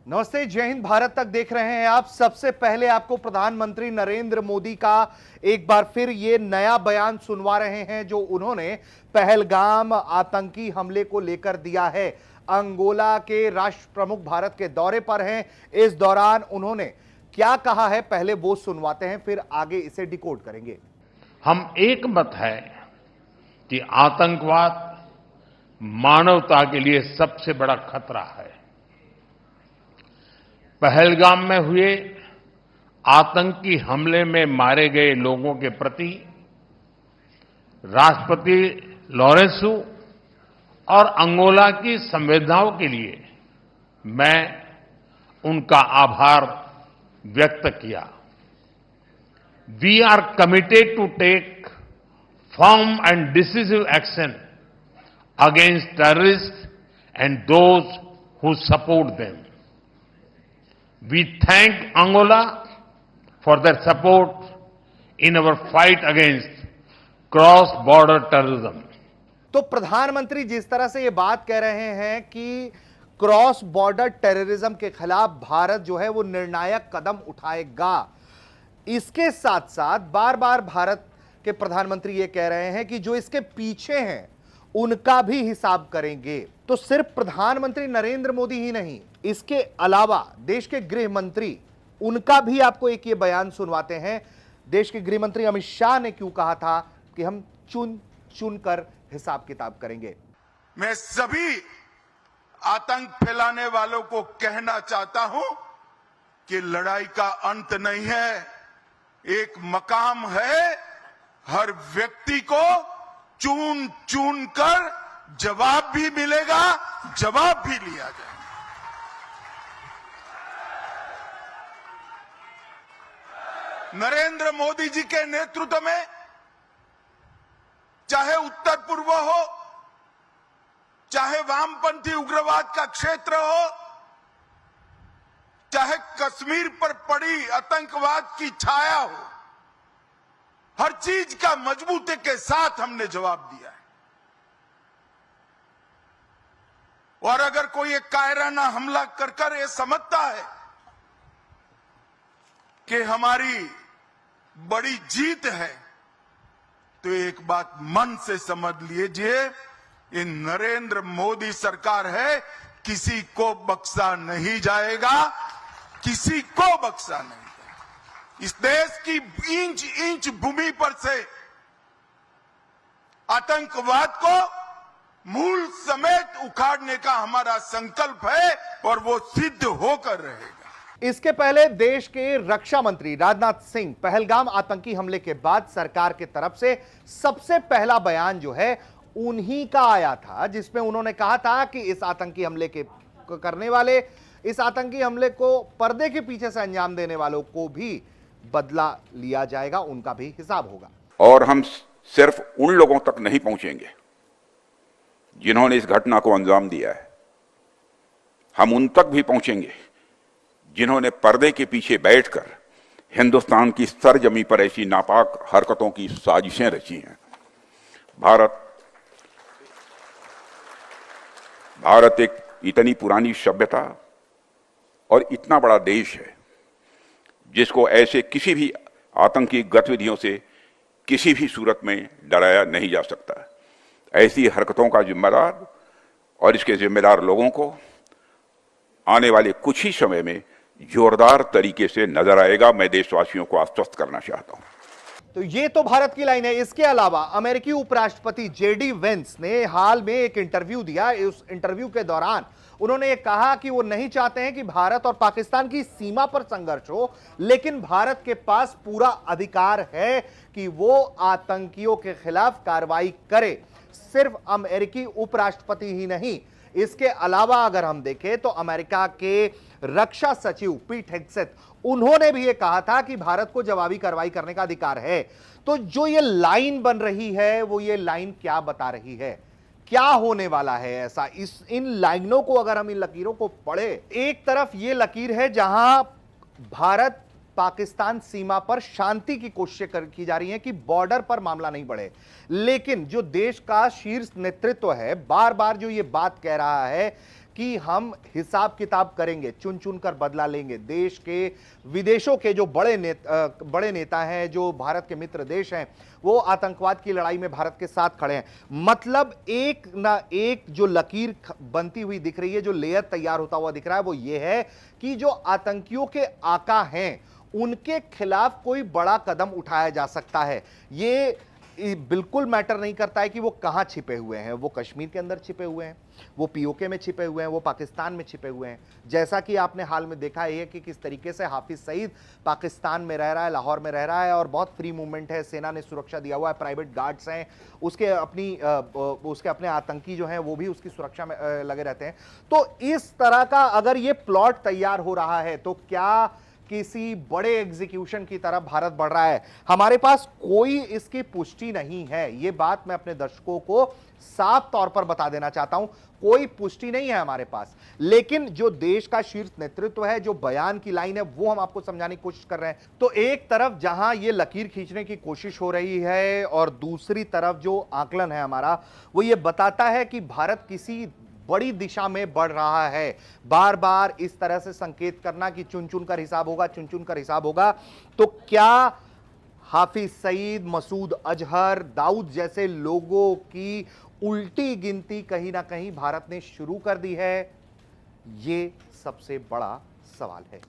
नमस्ते, जय हिंद। भारत तक देख रहे हैं आप। सबसे पहले आपको प्रधानमंत्री नरेंद्र मोदी का एक बार फिर ये नया बयान सुनवा रहे हैं जो उन्होंने पहलगाम आतंकी हमले को लेकर दिया है। अंगोला के राष्ट्र प्रमुख भारत के दौरे पर हैं। इस दौरान उन्होंने क्या कहा है, पहले वो सुनवाते हैं, फिर आगे इसे डिकोड करेंगे। हम एक मत है कि आतंकवाद मानवता के लिए सबसे बड़ा खतरा है। पहलगाम में हुए आतंकी हमले में मारे गए लोगों के प्रति राष्ट्रपति लॉरेंसो और अंगोला की संवेदनाओं के लिए मैं उनका आभार व्यक्त किया। We are committed to take firm and decisive action against terrorist and those who support them. We thank Angola for their support in our fight against cross-border terrorism. तो प्रधानमंत्री जिस तरह से ये बात कह रहे हैं कि क्रॉस बॉर्डर टेररिज्म के खिलाफ भारत जो है वो निर्णायक कदम उठाएगा, इसके साथ साथ बार बार भारत के प्रधानमंत्री ये कह रहे हैं कि जो इसके पीछे हैं उनका भी हिसाब करेंगे। तो सिर्फ प्रधानमंत्री नरेंद्र मोदी ही नहीं, इसके अलावा देश के गृह मंत्री, उनका भी आपको एक ये बयान सुनवाते हैं। देश के गृह मंत्री अमित शाह ने क्यों कहा था कि हम चुन चुन कर हिसाब किताब करेंगे। मैं सभी आतंक फैलाने वालों को कहना चाहता हूं कि लड़ाई का अंत नहीं है, एक मकाम है। हर व्यक्ति को चुन चुन कर जवाब भी मिलेगा, जवाब भी लिया जाएगा। नरेंद्र मोदी जी के नेतृत्व में चाहे उत्तर पूर्व हो, चाहे वामपंथी उग्रवाद का क्षेत्र हो, चाहे कश्मीर पर पड़ी आतंकवाद की छाया हो, हर चीज का मजबूती के साथ हमने जवाब दिया है। और अगर कोई एक कायराना हमला कर ये समझता है कि हमारी बड़ी जीत है, तो एक बात मन से समझ लीजिए, ये नरेंद्र मोदी सरकार है, किसी को बख्शा नहीं जाएगा, किसी को बख्शा नहीं जाएगा। इस देश की इंच इंच भूमि पर से आतंकवाद को मूल समेत उखाड़ने का हमारा संकल्प है और वो सिद्ध होकर रहेगा। इसके पहले देश के रक्षा मंत्री राजनाथ सिंह पहलगाम आतंकी हमले के बाद सरकार की तरफ से सबसे पहला बयान जो है उन्हीं का आया था, जिसमें उन्होंने कहा था कि इस आतंकी हमले के करने वाले, इस आतंकी हमले को पर्दे के पीछे से अंजाम देने वालों को भी बदला लिया जाएगा, उनका भी हिसाब होगा। और हम सिर्फ उन लोगों तक नहीं पहुंचेंगे जिन्होंने इस घटना को अंजाम दिया है, हम उन तक भी पहुंचेंगे जिन्होंने पर्दे के पीछे बैठकर हिंदुस्तान की सरजमी पर ऐसी नापाक हरकतों की साजिशें रची हैं। भारत एक इतनी पुरानी सभ्यता और इतना बड़ा देश है जिसको ऐसे किसी भी आतंकी गतिविधियों से किसी भी सूरत में डराया नहीं जा सकता। ऐसी हरकतों का जिम्मेदार और इसके जिम्मेदार लोगों को आने वाले कुछ ही समय में जोरदार तरीके से नजर आएगा। मैं देशवासियों को आश्वस्त करना चाहता हूं। तो ये तो भारत की लाइन है। इसके अलावा अमेरिकी उपराष्ट्रपति जेडी वेंस ने हाल में एक इंटरव्यू दिया। उस इंटरव्यू के दौरान उन्होंने ये कहा कि वो नहीं चाहते हैं कि भारत और पाकिस्तान की सीमा पर संघर्ष हो, लेकिन भारत के पास पूरा अधिकार है कि वो आतंकियों के खिलाफ कार्रवाई करे। सिर्फ अमेरिकी उपराष्ट्रपति ही नहीं, इसके अलावा अगर हम देखें तो अमेरिका के रक्षा सचिव पीट हेग्सेथ, उन्होंने भी ये कहा था कि भारत को जवाबी कार्रवाई करने का अधिकार है। तो जो ये लाइन बन रही है, वो ये लाइन क्या बता रही है, क्या होने वाला है ऐसा? इन लाइनों को अगर हम इन लकीरों को पढ़े, एक तरफ ये लकीर है जहां भारत पाकिस्तान सीमा पर शांति की कोशिशें की जा रही हैं कि बॉर्डर पर मामला नहीं बढ़े, लेकिन जो देश का शीर्ष नेतृत्व है बार बार जो ये बात कह रहा है कि हम हिसाब किताब करेंगे, चुन चुन कर बदला लेंगे। देश के विदेशों के जो बड़े नेता हैं, जो भारत के मित्र देश हैं, वो आतंकवाद की लड़ाई में भारत के साथ खड़े हैं। मतलब एक ना एक जो लकीर बनती हुई दिख रही है, जो लेयर तैयार होता हुआ दिख रहा है, वो ये है कि जो आतंकियों के आका हैं उनके खिलाफ कोई बड़ा कदम उठाया जा सकता है। ये बिल्कुल मैटर नहीं करता है कि वो कहां छिपे हुए हैं। वो कश्मीर के अंदर छिपे हुए हैं, वो पीओके में छिपे हुए हैं, वो पाकिस्तान में छिपे हुए हैं। जैसा कि आपने हाल में देखा है कि किस तरीके से हाफिज सईद पाकिस्तान में रह रहा है, लाहौर में रह रहा है और बहुत फ्री मूवमेंट है, सेना ने सुरक्षा दिया हुआ है, प्राइवेट गार्ड्स हैं, उसके अपने आतंकी जो हैं वो भी उसकी सुरक्षा में लगे रहते हैं। तो इस तरह का अगर ये प्लॉट तैयार हो रहा है तो क्या किसी बड़े एग्जीक्यूशन की तरफ भारत बढ़ रहा है? हमारे पास कोई इसकी पुष्टि नहीं है। यह बात मैं अपने दर्शकों को साफ तौर पर बता देना चाहता हूं, कोई पुष्टि नहीं है हमारे पास। लेकिन जो देश का शीर्ष नेतृत्व है, जो बयान की लाइन है, वो हम आपको समझाने की कोशिश कर रहे हैं। तो एक तरफ जहां ये लकीर खींचने की कोशिश हो रही है और दूसरी तरफ जो आकलन है हमारा, वो ये बताता है कि भारत किसी बड़ी दिशा में बढ़ रहा है। बार बार इस तरह से संकेत करना कि चुन चुन कर हिसाब होगा, चुन चुन कर हिसाब होगा, तो क्या हाफिज सईद, मसूद अजहर, दाऊद जैसे लोगों की उल्टी गिनती कहीं ना कहीं भारत ने शुरू कर दी है? ये सबसे बड़ा सवाल है।